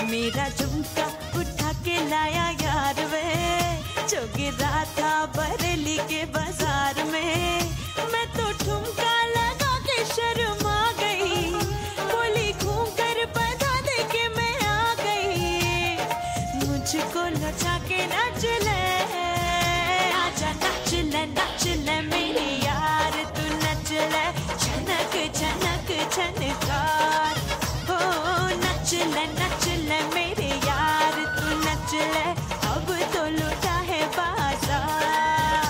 मेरा झुमका उठा के लाया यार वे, जो गिरा था बरेली के बाजार में। मैं तो ठुमका लगा के शर्मा गई, बोली घूम कर बता दे के मैं आ गई। मुझको लचा के नच ले, आजा नच ले मेरी यार, तू नच ले छनक छनक छनकार। हो नच ले मेरे यार, तू नच ले, अब तो लूटा है बाजार।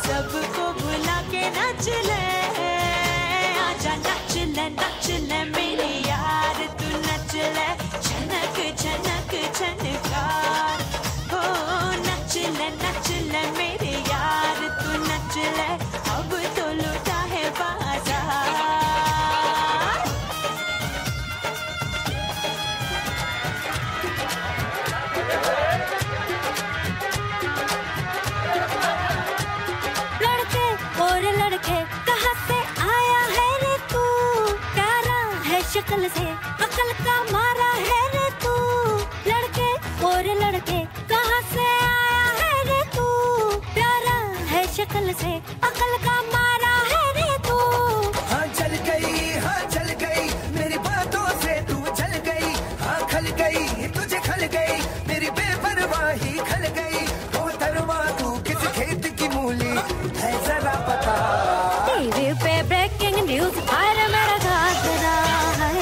सबको बुला के नच ले, आजा नच ले मेरे यार, तू नच ले छनक छनक छनकार। हो नच ले मेरे यार, तू नच ले, अब तो लूटा है बाजार। कहाँ से आया है रे तू, प्यारा है शक्ल से, अकल का मारा है रे तू। लड़के और लड़के कहाँ से आया है रे तू, प्यारा है शक्ल से, अकल का मारा है रे तू। हाँ चल गई मेरी बातों से तू चल गई। हाँ खल गई तुझे खल गई, मेरी बेपरवाही खल गई। ओ तरवा तू किस खेत की मूली है जरा पता। टीवी पे ब्रेकिंग न्यूज, हर मेरा घाघरा है,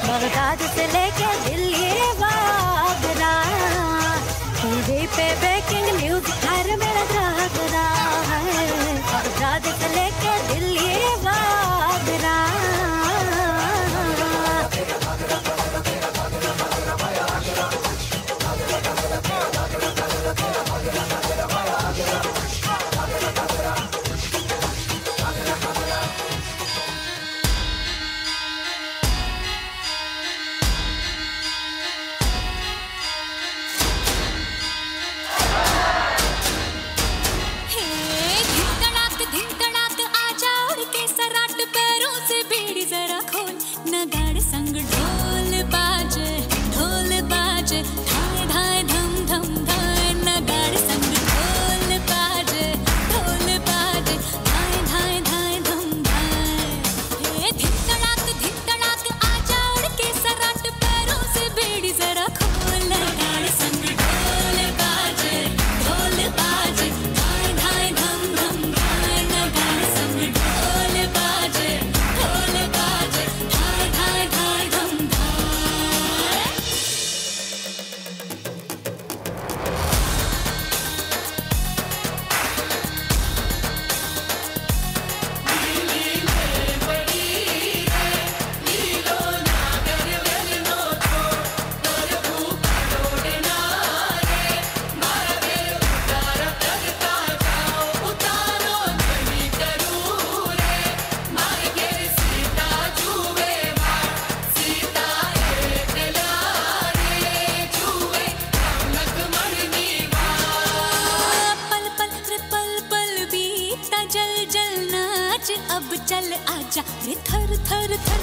बगदाद से लेके दिल्ली आगरा। टीवी पे ब्रेकिंग न्यूज, हर मेरा घाघरा है, बगदाद से लेके दिल्ली आगरा। अब चल आजा रे थर थर थर